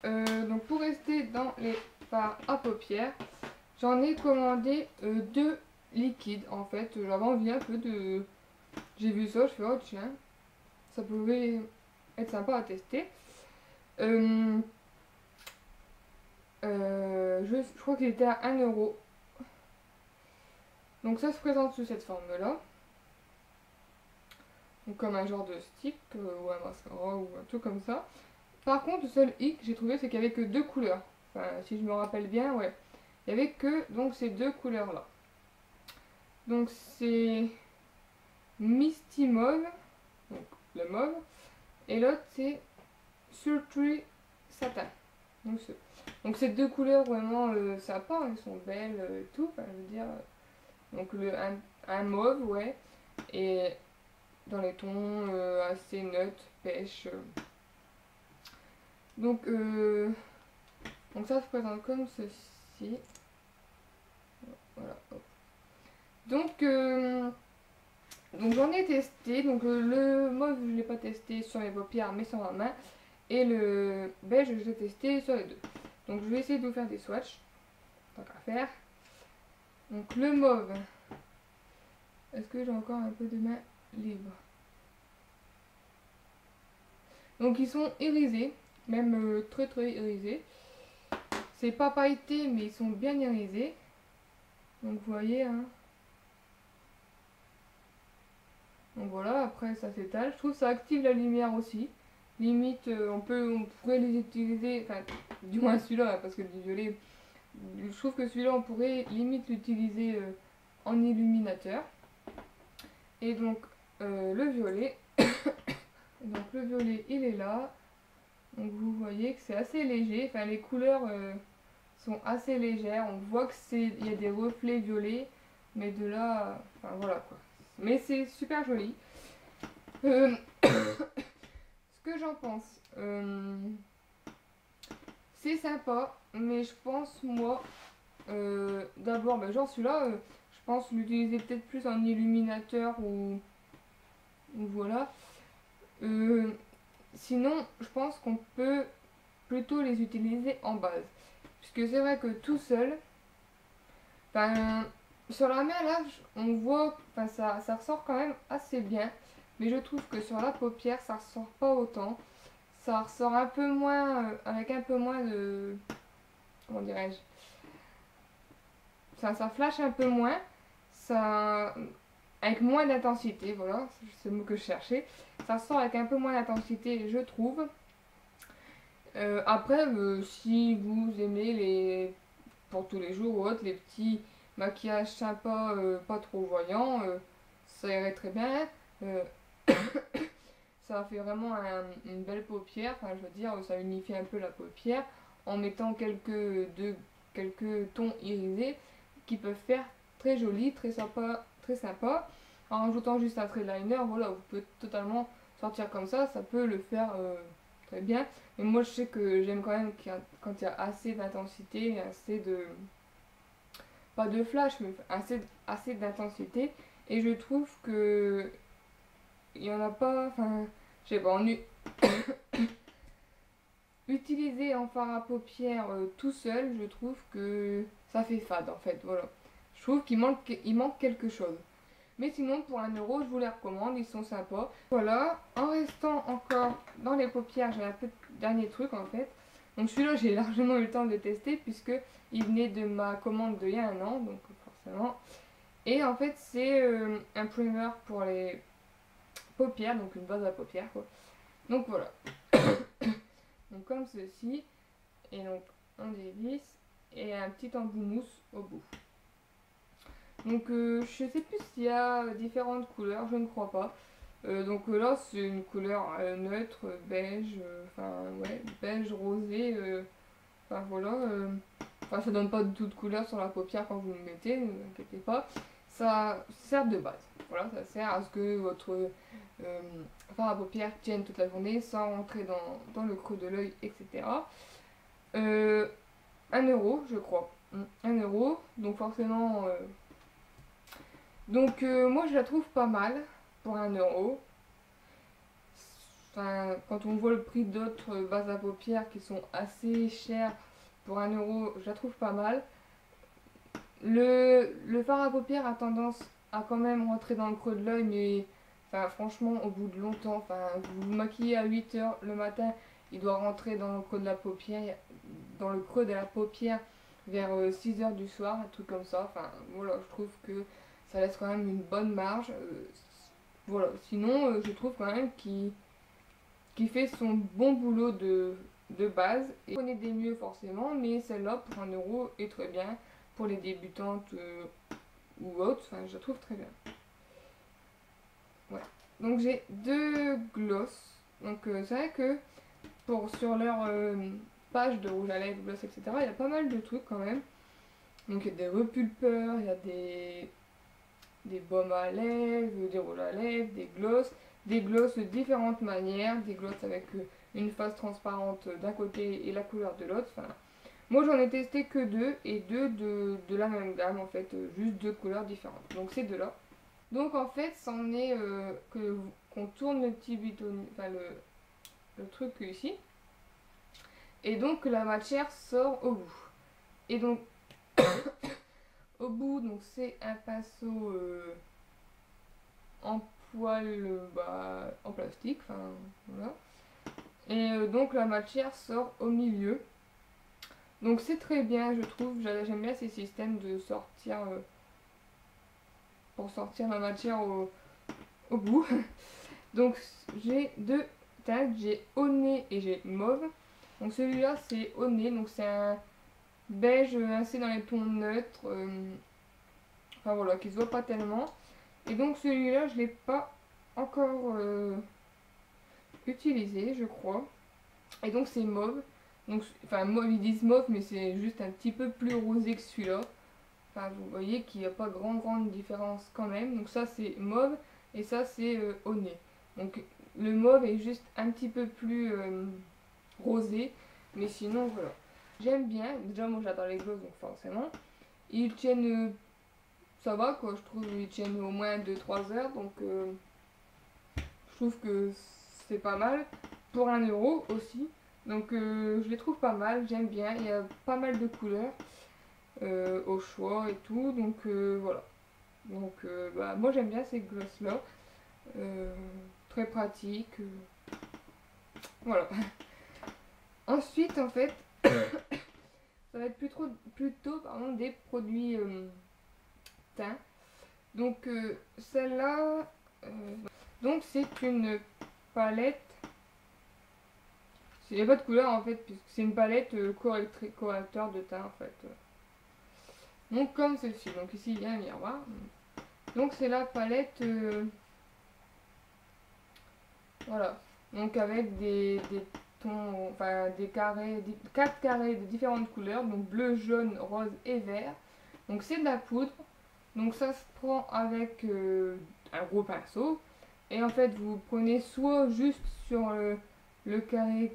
Donc pour rester dans les fards à paupières, j'en ai commandé deux liquides en fait. J'avais envie un peu de... J'ai vu ça, je fais oh tiens, ça pouvait être sympa à tester. Je crois qu'il était à 1 €. Donc ça se présente sous cette forme-là. Donc comme un genre de stick ou un mascara ou un truc comme ça. Par contre, le seul hic que j'ai trouvé, c'est qu'il n'y avait que deux couleurs. Enfin, si je me rappelle bien, ouais. Il n'y avait que donc ces deux couleurs-là. Donc c'est Misty Mauve, donc le mauve, et l'autre c'est Sultry Satin. Donc ces deux couleurs vraiment sympas, elles sont belles et tout, enfin, je veux dire. Donc un mauve, ouais, et dans les tons assez neutres, pêche. Donc, donc ça se présente comme ceci. Voilà. Hop. Donc j'en ai testé. Donc le mauve je l'ai pas testé sur mes paupières mais sur ma main. Et le beige je l'ai testé sur les deux. Donc je vais essayer de vous faire des swatchs. Tant qu'à faire. Donc le mauve. Est-ce que j'ai encore un peu de main libre? Donc ils sont irisés. Même très très irisés. C'est pas pailleté mais ils sont bien irisés. Donc vous voyez hein. Donc voilà, après ça s'étale. Je trouve que ça active la lumière aussi. Limite, on pourrait les utiliser, enfin, du moins celui-là, parce que le violet, je trouve que celui-là, on pourrait limite l'utiliser en illuminateur. Et donc, le violet, donc le violet, il est là. Donc vous voyez que c'est assez léger, enfin les couleurs sont assez légères. On voit que il y a des reflets violets, mais de là, enfin voilà quoi. Mais c'est super joli. Ce que j'en pense, c'est sympa, mais je pense moi, d'abord, bah, genre celui-là, je pense l'utiliser peut-être plus en illuminateur ou voilà. Euh, Sinon, je pense qu'on peut plutôt les utiliser en base, puisque c'est vrai que tout seul, ben, sur la main là, on voit, enfin ça ressort quand même assez bien, mais je trouve que sur la paupière, ça ressort pas autant. Ça ressort un peu moins, avec un peu moins de... Comment dirais-je? Ça flash un peu moins. Ça... Avec moins d'intensité, voilà, c'est le mot que je cherchais. Ça ressort avec un peu moins d'intensité, je trouve. Après, si vous aimez les... pour tous les jours ou autre, les petits maquillages sympas, pas trop voyants, ça irait très bien. Euh, Ça fait vraiment une belle paupière, enfin je veux dire, ça unifie un peu la paupière en mettant quelques tons irisés qui peuvent faire très joli, très sympa, très sympa. En rajoutant juste un trait liner, voilà, vous pouvez totalement sortir comme ça peut le faire très bien. Mais moi je sais que j'aime quand même quand il y a assez d'intensité, assez de... pas de flash, mais assez d'intensité. Et je trouve que il y en a pas, enfin, je sais pas, utiliser en fard à paupières tout seul, je trouve que ça fait fade en fait, voilà. Je trouve il manque quelque chose. Mais sinon, pour 1 €, je vous les recommande, ils sont sympas. Voilà, en restant encore dans les paupières, j'ai un peu de dernier truc en fait. Donc celui-là, j'ai largement eu le temps de le tester puisque il venait de ma commande d'il y a 1 an, donc forcément. Et en fait, c'est un primer pour les paupières, donc une base à paupières quoi. Donc voilà. Donc comme ceci. Et donc on dévisse et un petit embout mousse au bout. Donc je sais plus s'il y a différentes couleurs, je ne crois pas. Donc là c'est une couleur neutre, beige, enfin ouais, beige rosé, enfin voilà. Enfin ça donne pas du tout de couleur sur la paupière quand vous le mettez, ne vous inquiétez pas. Ça sert de base. Voilà, ça sert à ce que votre fard à paupières tienne toute la journée sans rentrer dans le creux de l'œil, etc. 1 € je crois. 1 €, donc forcément... Donc moi je la trouve pas mal pour 1 €. enfin, quand on voit le prix d'autres bases à paupières qui sont assez chères pour 1 euro, je la trouve pas mal. Le fard à paupières a tendance à quand même rentrer dans le creux de l'œil, mais enfin, franchement, au bout de longtemps, enfin, vous vous maquillez à 8 heures le matin, il doit rentrer dans le creux de la paupière, dans le creux de la paupière vers 6 heures du soir, un truc comme ça. Enfin, voilà, je trouve que ça laisse quand même une bonne marge. Voilà, sinon, je trouve quand même qu'il fait son bon boulot de base. Et on est des mieux forcément, mais celle-là, pour 1 euro, est très bien pour les débutantes ou autres. Enfin, je la trouve très bien. Ouais. Donc j'ai 2 gloss. Donc c'est vrai que sur leur page de rouge à lèvres, gloss, etc., il y a pas mal de trucs quand même. Donc il y a des repulpeurs, il y a des baumes à lèvres, des rouges à lèvres, des gloss de différentes manières, des gloss avec une face transparente d'un côté et la couleur de l'autre. Enfin, moi j'en ai testé que 2 et 2 de la même gamme en fait, juste 2 couleurs différentes. Donc c'est 2 là. Donc en fait c'en est qu'on tourne le petit bouton, enfin le truc ici. Et donc la matière sort au bout. Et donc au bout, donc c'est un pinceau en poil en plastique, enfin voilà. Et donc la matière sort au milieu. Donc c'est très bien, je trouve. J'aime bien ces systèmes de sortir pour sortir la matière au bout. Donc j'ai 2 teintes, j'ai au nez et j'ai mauve. Donc celui-là c'est au nez, donc c'est un beige assez dans les tons neutres. Enfin voilà, qui se voit pas tellement. Et donc celui-là, je l'ai pas encore utilisé, je crois. Et donc c'est mauve. Donc, enfin, moi ils disent mauve, mais c'est juste un petit peu plus rosé que celui-là. Enfin, vous voyez qu'il n'y a pas grande différence quand même. Donc ça c'est mauve et ça c'est au nez. Donc le mauve est juste un petit peu plus rosé. Mais sinon voilà. J'aime bien. Déjà moi j'adore les gloss donc forcément. Ils tiennent ça va quoi, je trouve qu'ils tiennent au moins 2-3 heures, donc je trouve que c'est pas mal. Pour 1 euro aussi, donc je les trouve pas mal, j'aime bien, il y a pas mal de couleurs au choix et tout, donc voilà. Donc moi j'aime bien ces gloss là, très pratique, voilà. Ensuite en fait, ça va être plutôt pardon, des produits teint. Donc celle-là, donc c'est une palette. Il n'y a pas de couleur en fait, puisque c'est une palette correcteur de teint en fait. Donc comme celle-ci. Donc ici il y a un miroir. Donc c'est la palette, voilà. Donc avec des tons, enfin des carrés, 4 carrés de différentes couleurs, donc bleu, jaune, rose et vert. Donc c'est de la poudre. Donc ça se prend avec un gros pinceau. Et en fait vous prenez soit juste sur le carré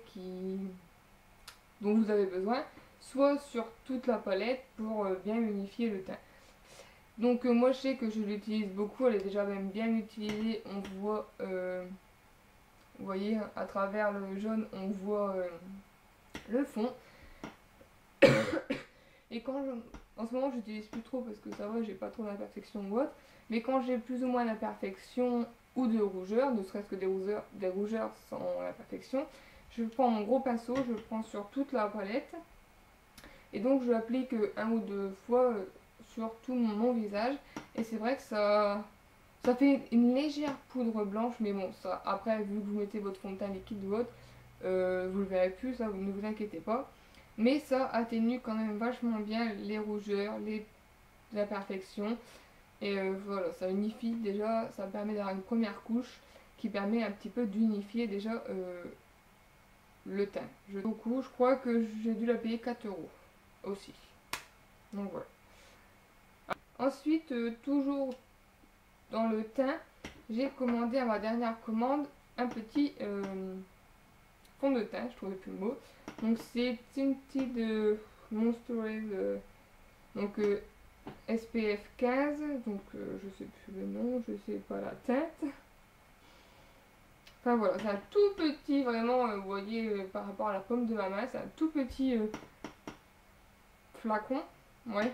dont vous avez besoin, soit sur toute la palette pour bien unifier le teint. Donc moi je sais que je l'utilise beaucoup, elle est déjà même bien utilisée. On voit, vous voyez, à travers le jaune, on voit le fond. Et en ce moment j'utilise plus trop parce que ça va, j'ai pas trop d'imperfections ou autre. Mais quand j'ai plus ou moins d'imperfections ou de rougeurs, ne serait-ce que des rougeurs sans imperfection, je prends mon gros pinceau, je le prends sur toute la palette. Et donc je l'applique 1 ou 2 fois sur tout mon visage. Et c'est vrai que ça fait une légère poudre blanche. Mais bon, ça, après, vu que vous mettez votre fond de teint liquide ou autre, vous le verrez plus, ça, ne vous inquiétez pas. Mais ça atténue quand même vachement bien les rougeurs, les imperfections. Et voilà, ça unifie déjà, ça permet d'avoir une première couche qui permet un petit peu d'unifier déjà le teint. Beaucoup, je crois que j'ai dû la payer 4 euros aussi. Donc voilà. Ensuite, toujours dans le teint, j'ai commandé à ma dernière commande un petit fond de teint, je trouvais plus le mot. Donc c'est Tinted Monster donc SPF 15, donc je sais plus le nom, je sais pas la teinte. Enfin voilà, c'est un tout petit, vraiment, vous voyez, par rapport à la paume de ma main, c'est un tout petit flacon, ouais,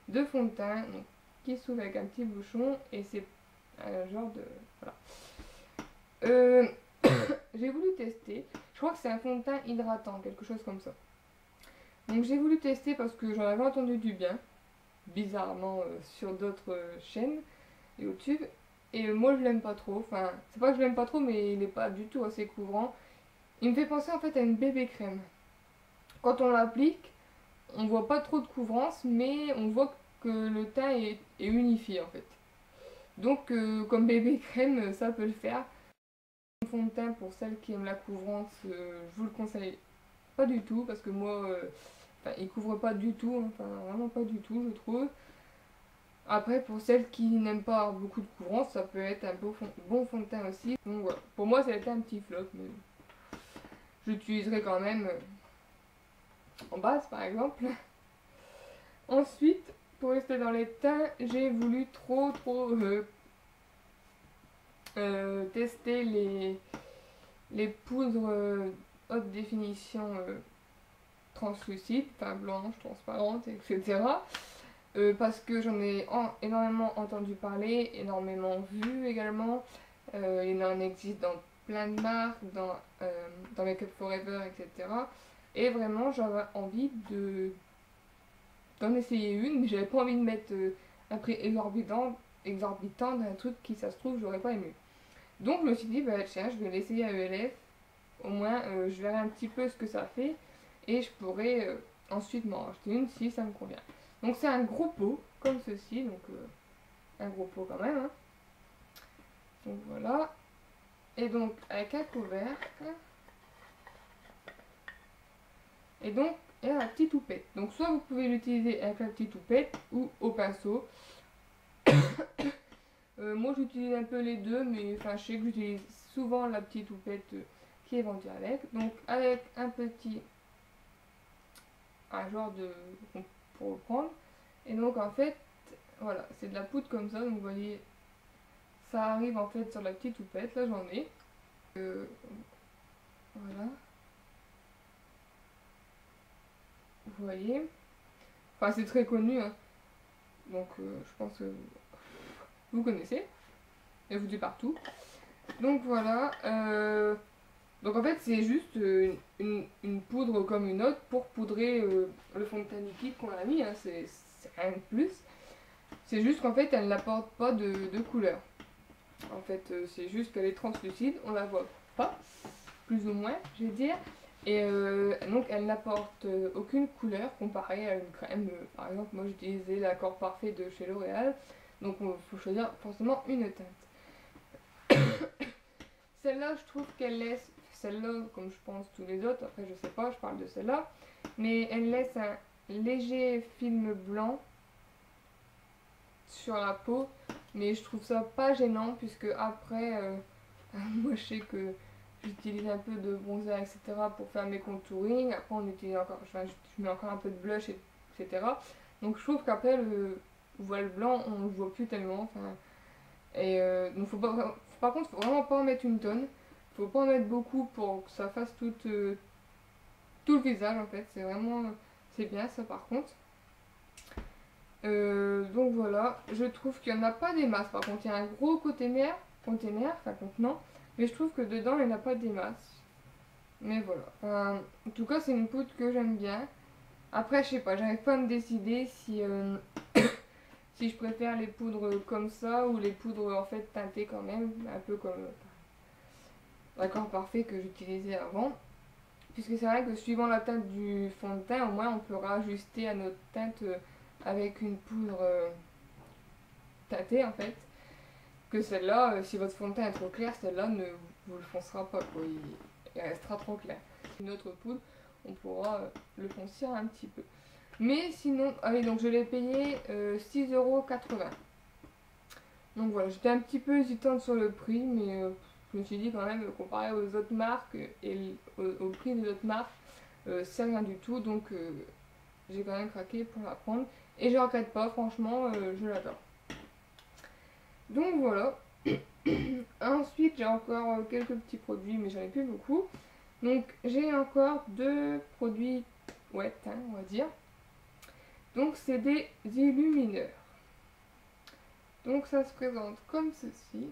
de fond de teint, donc, qui s'ouvre avec un petit bouchon, et c'est un genre de... voilà. J'ai voulu tester, je crois que c'est un fond de teint hydratant, quelque chose comme ça. Donc j'ai voulu tester parce que j'en avais entendu du bien, bizarrement sur d'autres chaînes YouTube. Et moi je l'aime pas trop, enfin c'est pas que je l'aime pas trop mais il est pas du tout assez couvrant. Il me fait penser en fait à une bébé crème. Quand on l'applique, on voit pas trop de couvrance mais on voit que le teint est unifié en fait. Donc comme bébé crème ça peut le faire. Un fond de teint pour celles qui aiment la couvrance, je vous le conseille pas du tout parce que moi enfin, il couvre pas du tout, enfin vraiment pas du tout je trouve. Après, pour celles qui n'aiment pas avoir beaucoup de couvrance, ça peut être un bon fond de teint aussi. Donc voilà, pour moi ça a été un petit flop, mais j'utiliserai quand même en base par exemple. Ensuite, pour rester dans les teints, j'ai voulu trop tester les poudres haute définition translucides, enfin blanches, transparentes, etc. Parce que j'en ai énormément entendu parler, énormément vu également. Il en existe dans plein de marques, dans Make Up Forever, etc. Et vraiment, j'avais envie d'en essayer une, mais j'avais pas envie de mettre un prix exorbitant d'un truc qui, ça se trouve, j'aurais pas aimé. Donc je me suis dit, bah tiens, je vais l'essayer à ELF. Au moins, je verrai un petit peu ce que ça fait. Et je pourrai ensuite m'en racheter une si ça me convient. Donc c'est un gros pot, comme ceci, donc un gros pot quand même. Hein. Donc voilà. Et donc avec un couvercle. Et donc, et la petite houppette. Donc soit vous pouvez l'utiliser avec la petite houppette ou au pinceau. Moi j'utilise un peu les deux, mais enfin je sais que j'utilise souvent la petite houppette qui est vendue avec. Donc avec un petit... un genre de... pour reprendre. Et donc en fait, voilà, c'est de la poudre comme ça, donc vous voyez, ça arrive en fait sur la petite houppette, là j'en ai. Voilà. Vous voyez. Enfin c'est très connu, hein. Donc je pense que vous connaissez. Et vous êtes partout. Donc voilà. Donc en fait c'est juste une poudre comme une autre pour poudrer le fond de teint liquide qu'on a mis, hein. C'est rien de plus. C'est juste qu'en fait elle n'apporte pas de couleur. En fait c'est juste qu'elle est translucide, on la voit pas, plus ou moins je vais dire. Et donc elle n'apporte aucune couleur comparée à une crème. Par exemple moi j'utilisais l'accord parfait de chez L'Oréal. Donc il faut choisir forcément une teinte. Celle-là je trouve qu'elle laisse, celle-là comme je pense tous les autres, après je sais pas, je parle de celle-là. Mais elle laisse un léger film blanc sur la peau. Mais je trouve ça pas gênant puisque après, moi je sais que j'utilise un peu de bronzer etc. pour faire mes contouring. Après on utilise encore, je mets encore un peu de blush etc. Donc je trouve qu'après le voile blanc on le voit plus tellement. Enfin, et donc par contre faut vraiment pas en mettre une tonne. Faut pas en mettre beaucoup pour que ça fasse tout le visage en fait. C'est vraiment, c'est bien ça par contre. Donc voilà, je trouve qu'il n'y en a pas des masses. Par contre, il y a un gros conteneur, enfin contenant, mais je trouve que dedans il n'y en a pas des masses. Mais voilà. En tout cas, c'est une poudre que j'aime bien. Après, je sais pas, j'arrive pas à me décider si, si je préfère les poudres comme ça ou les poudres en fait teintées quand même, un peu comme l'accord parfait que j'utilisais avant. Puisque c'est vrai que suivant la teinte du fond de teint, au moins on peut rajuster à notre teinte avec une poudre teintée en fait. Que celle-là, si votre fond de teint est trop clair, celle-là ne vous le foncera pas, quoi. Il restera trop clair. Une autre poudre, on pourra le foncir un petit peu. Mais sinon, allez, donc je l'ai payé 6,80 €. Donc voilà, j'étais un petit peu hésitante sur le prix, mais je me suis dit quand même, comparé aux autres marques et au prix des autres marques, c'est rien du tout. Donc j'ai quand même craqué pour la prendre. Et je regrette pas, franchement, je l'adore. Donc voilà. Ensuite, j'ai encore quelques petits produits, mais j'en ai plus beaucoup. Donc j'ai encore 2 produits wet, hein, on va dire. Donc c'est des illumineurs. Donc ça se présente comme ceci.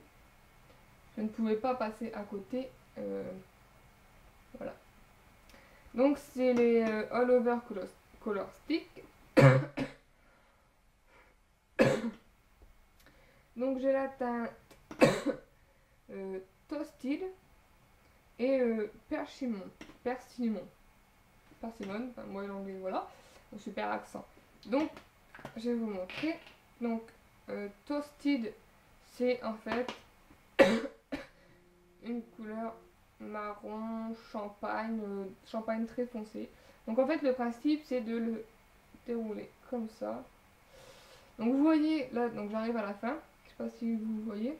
Je ne pouvais pas passer à côté. Voilà. Donc c'est les All Over Color Stick. Donc j'ai la teinte Toasted et Persimmon. Persimmon, enfin, moi l'anglais, voilà. Un super accent. Donc je vais vous montrer. Donc Toasted, c'est en fait une couleur marron, champagne, champagne très foncé. Donc en fait le principe c'est de le dérouler comme ça. Donc vous voyez là, donc j'arrive à la fin, je sais pas si vous voyez.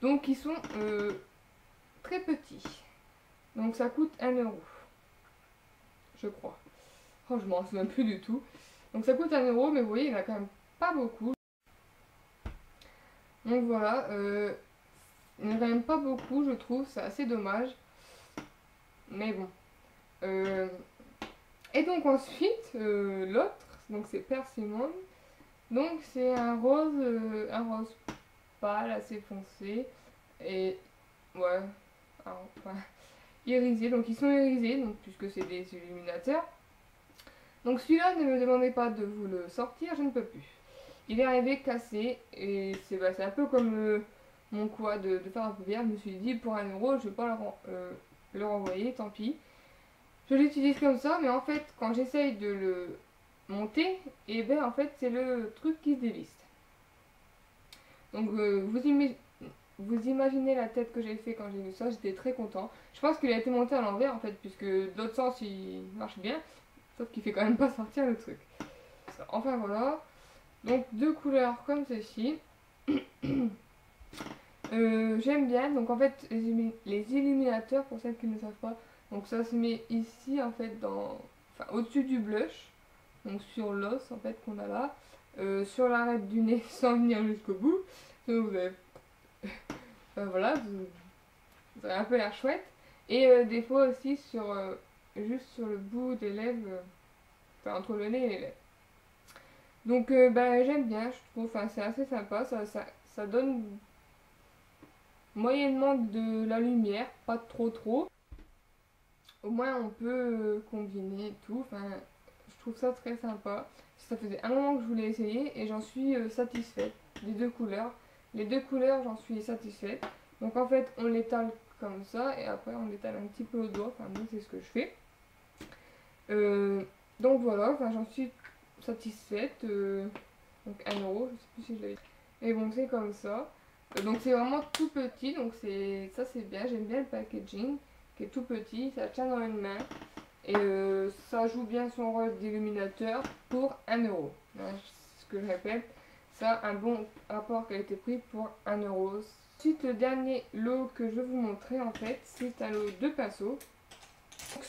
Donc ils sont très petits. Donc ça coûte 1 euro, je crois. Oh, je m'en souviens plus du tout. Donc ça coûte 1 euro, mais vous voyez, il n'y en a quand même pas beaucoup. Donc voilà, il n'y en a quand même pas beaucoup, je trouve, c'est assez dommage. Mais bon. Et donc ensuite, l'autre, donc c'est Persimmon. Donc c'est un rose pâle, assez foncé. Et ouais, enfin, irisé. Donc ils sont irisés, donc, puisque c'est des illuminateurs. Donc celui-là, ne me demandez pas de vous le sortir, je ne peux plus. Il est arrivé cassé et c'est un peu comme mon quad de faire à paupières. Je me suis dit pour 1 euro, je vais pas le renvoyer, tant pis. Je l'utilise comme ça, mais en fait, quand j'essaye de le monter, et ben en fait, c'est le truc qui se dévisse. Donc vous imaginez la tête que j'ai fait quand j'ai vu ça, j'étais très content. Je pense qu'il a été monté à l'envers en fait, puisque de l'autre sens il marche bien, sauf qu'il fait quand même pas sortir le truc. Enfin voilà, donc 2 couleurs comme ceci. J'aime bien, donc en fait les illuminateurs, pour celles qui ne savent pas, donc ça se met ici en fait au-dessus du blush, donc sur l'os en fait qu'on a là, sur l'arête du nez sans venir jusqu'au bout. Donc vous avez, voilà, vous avez un peu l'air chouette. Et des fois aussi juste sur le bout des lèvres, enfin entre le nez et les lèvres. Donc j'aime bien, je trouve, enfin c'est assez sympa, ça donne moyennement de la lumière, pas trop. Au moins on peut combiner et tout, enfin je trouve ça très sympa. Ça faisait un moment que je voulais essayer et j'en suis satisfaite des 2 couleurs. Les 2 couleurs, j'en suis satisfaite. Donc en fait on l'étale comme ça et après on l'étale un petit peu au doigt, enfin moi c'est ce que je fais. Donc voilà, enfin j'en suis satisfaite. Donc 1 euro, je sais plus si je l'avais dit. Et bon c'est comme ça. Donc c'est vraiment tout petit, donc ça c'est bien, j'aime bien le packaging qui est tout petit, ça tient dans une main et ça joue bien son rôle d'illuminateur pour 1 euro. Ce que je répète, ça un bon rapport qualité-prix pour 1 euro. Ensuite le dernier lot que je vais vous montrer en fait, c'est un lot de pinceaux.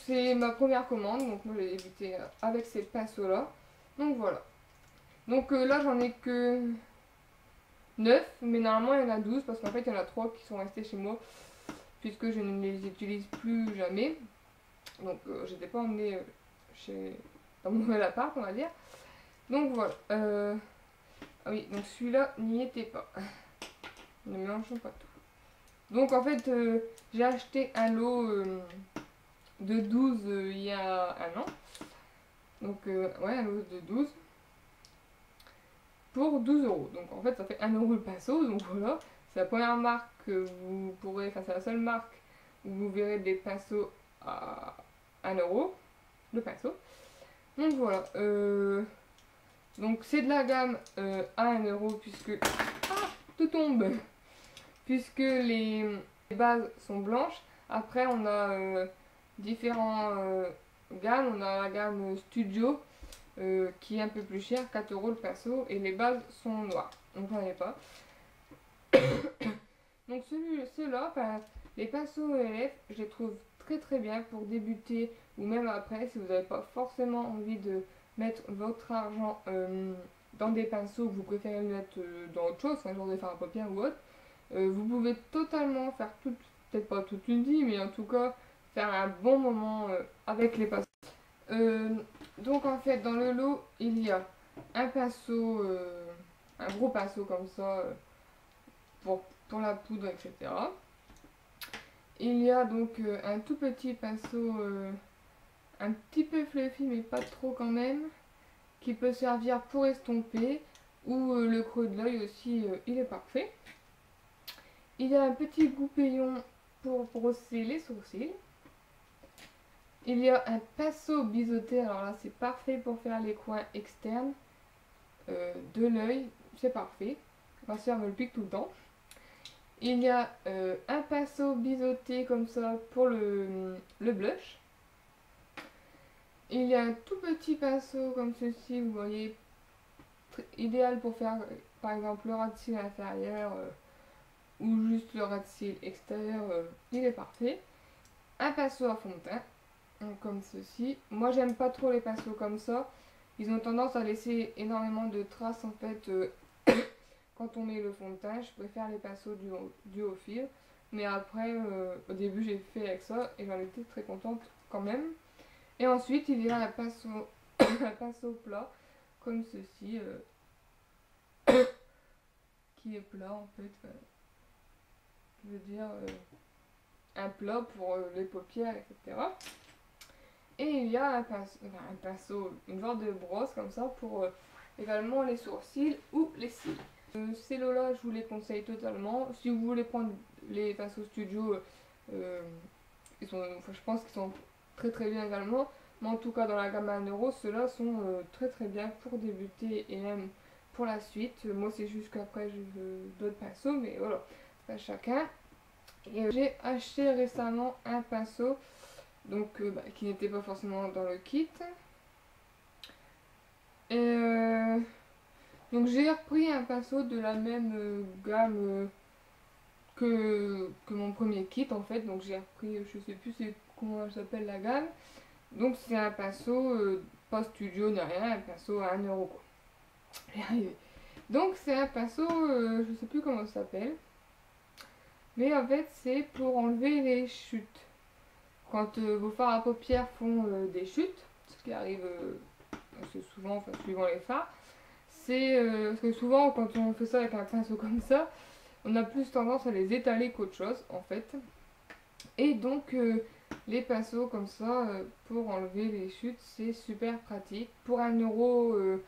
C'est ma première commande, donc moi j'ai débuté avec ces pinceaux là. Donc voilà. Donc là j'en ai que 9, mais normalement il y en a 12 parce qu'en fait il y en a 3 qui sont restés chez moi puisque je ne les utilise plus jamais. Donc j'étais pas emmenée dans mon nouvel appart on va dire. Donc voilà. Ah oui, donc celui-là n'y était pas. Ne mélangeons pas tout. Donc en fait j'ai acheté un lot de 12 il y a 1 an. Donc ouais, un lot de 12. Pour 12 euros. Donc en fait ça fait 1 euro le pinceau, donc voilà. C'est la première marque que vous pourrez, enfin c'est la seule marque où vous verrez des pinceaux à 1 euro, le pinceau. Donc voilà. Donc c'est de la gamme à 1 euro puisque... Ah, tout tombe. Puisque les bases sont blanches. Après on a différents gammes. On a la gamme Studio. Qui est un peu plus cher, 4 euros le pinceau, et les bases sont noires, donc j'en ai pas. Donc ceux-là, les pinceaux ELF, je les trouve très bien pour débuter, ou même après, si vous n'avez pas forcément envie de mettre votre argent dans des pinceaux que vous préférez mettre dans autre chose, genre de faire un paupière ou autre. Vous pouvez totalement faire peut-être pas toute une vie, mais en tout cas faire un bon moment avec les pinceaux. Donc en fait dans le lot il y a un pinceau, un gros pinceau comme ça pour la poudre, etc. Il y a donc un tout petit pinceau, un petit peu fluffy mais pas trop quand même, qui peut servir pour estomper, ou le creux de l'œil aussi, il est parfait. Il y a un petit goupillon pour brosser les sourcils. Il y a un pinceau biseauté, alors là c'est parfait pour faire les coins externes de l'œil, c'est parfait. Ma soeur me le pique tout le temps. Il y a un pinceau biseauté comme ça pour le blush. Il y a un tout petit pinceau comme ceci, vous voyez, idéal pour faire par exemple le ras de cils inférieur ou juste le ras de cils extérieur, il est parfait. Un pinceau à fond de teint, comme ceci. Moi j'aime pas trop les pinceaux comme ça, ils ont tendance à laisser énormément de traces en fait quand on met le fond de teint. Je préfère les pinceaux du haut fil, mais après au début j'ai fait avec ça et j'en étais très contente quand même. Et ensuite il y a un pinceau, un pinceau plat comme ceci, qui est plat en fait, je veux dire un plat pour les paupières, etc. Et il y a un pinceau, une genre de brosse comme ça pour également les sourcils ou les cils. Ces lots-là, je vous les conseille totalement. Si vous voulez prendre les pinceaux studio, je pense qu'ils sont très très bien également. Mais en tout cas, dans la gamme à 1€, ceux-là sont très très bien pour débuter et même pour la suite. Moi, c'est juste qu'après, je veux d'autres pinceaux, mais voilà, à chacun. J'ai acheté récemment un pinceau donc qui n'était pas forcément dans le kit. Et donc j'ai repris un pinceau de la même gamme que mon premier kit en fait. Donc j'ai repris, je sais plus comment s'appelle la gamme. Donc c'est un pinceau pas studio ni rien, un pinceau à 1€ quoi. Donc c'est un pinceau, je sais plus comment ça s'appelle. Mais en fait c'est pour enlever les chutes. Quand vos fards à paupières font des chutes, ce qui arrive assez souvent, enfin suivant les fards, c'est parce que souvent quand on fait ça avec un pinceau comme ça, on a plus tendance à les étaler qu'autre chose en fait. Et donc les pinceaux comme ça pour enlever les chutes, c'est super pratique. Pour 1€,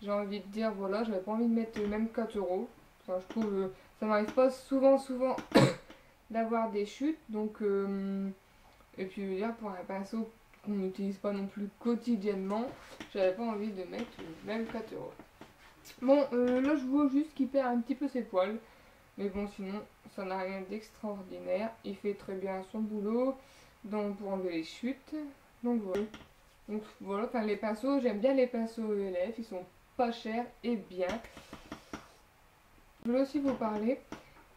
j'ai envie de dire voilà, j'avais pas envie de mettre même 4€. Enfin, je trouve ça m'arrive pas souvent d'avoir des chutes, donc et puis je veux dire pour un pinceau qu'on n'utilise pas non plus quotidiennement, j'avais pas envie de mettre même 4€. Bon, là je vois juste qu'il perd un petit peu ses poils. Mais bon, sinon, ça n'a rien d'extraordinaire. Il fait très bien son boulot pour enlever les chutes. Donc voilà. Donc voilà, enfin les pinceaux, j'aime bien les pinceaux ELF. Ils sont pas chers et bien. Je voulais aussi vous parler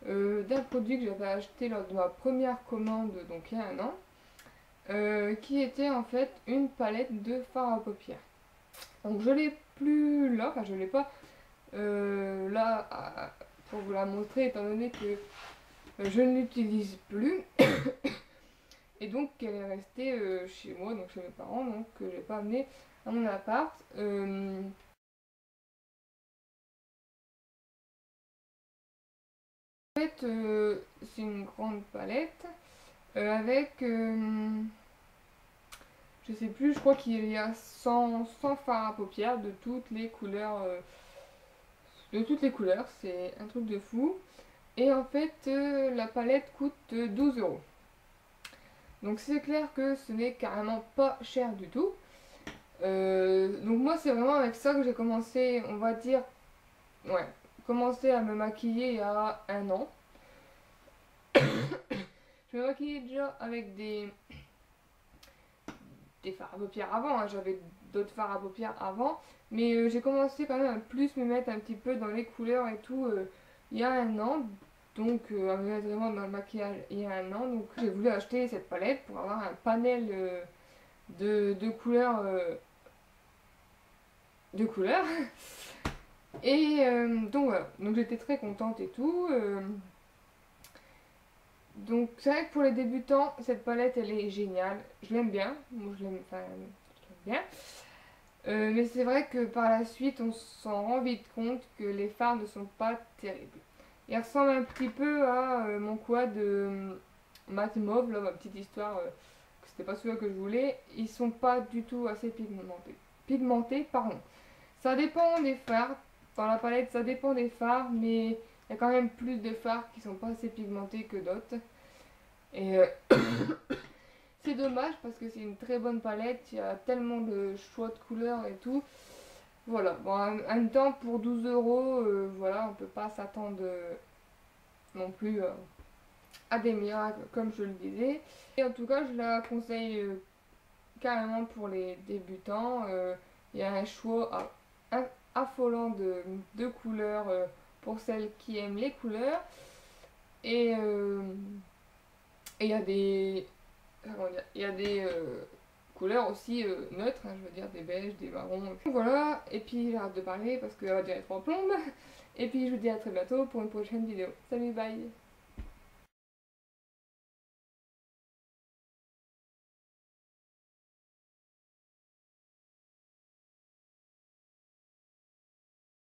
d'un produit que j'avais acheté lors de ma première commande, donc il y a un an. Qui était en fait une palette de fard à paupières. Donc je l'ai plus là, enfin je l'ai pas là pour vous la montrer étant donné que je ne l'utilise plus et donc elle est restée chez moi, donc chez mes parents, donc que j'ai pas amené à mon appart. En fait c'est une grande palette avec je sais plus, je crois qu'il y a 100 fards à paupières de toutes les couleurs, c'est un truc de fou. Et en fait, la palette coûte 12€. Donc c'est clair que ce n'est carrément pas cher du tout. Donc moi c'est vraiment avec ça que j'ai commencé, on va dire, ouais, commencé à me maquiller il y a un an. Je me maquillais déjà avec des fards à paupières avant, hein. J'avais d'autres fards à paupières avant, mais j'ai commencé quand même à plus me mettre un petit peu dans les couleurs et tout il y a un an, donc à me mettre vraiment dans le maquillage il y a un an, donc j'ai voulu acheter cette palette pour avoir un panel de couleurs, et donc voilà, donc j'étais très contente et tout. Donc c'est vrai que pour les débutants, cette palette elle est géniale. Je l'aime bien. Moi je l'aime, enfin, je l'aime bien. Mais c'est vrai que par la suite, on s'en rend vite compte que les fards ne sont pas terribles. Il ressemble un petit peu à mon quad mat mauve, là, ma petite histoire, que c'était pas celui que je voulais. Ils sont pas du tout assez pigmentés. Pigmentés, pardon. Ça dépend des fards. Dans la palette, ça dépend des fards, mais il y a quand même plus de fards qui sont pas assez pigmentés que d'autres. Et c'est dommage parce que c'est une très bonne palette, il y a tellement de choix de couleurs et tout. Voilà, bon, en même temps, pour 12 euros, voilà, on peut pas s'attendre non plus à des miracles, comme je le disais. Et en tout cas, je la conseille carrément pour les débutants. Il y a un choix affolant de couleurs pour celles qui aiment les couleurs. Et il y a des, comment dire, il y a des couleurs aussi neutres, hein, je veux dire des beiges, des marrons. Donc voilà, et puis j'arrête de parler parce qu'elle va durer 3 plombes. Et puis je vous dis à très bientôt pour une prochaine vidéo. Salut, bye!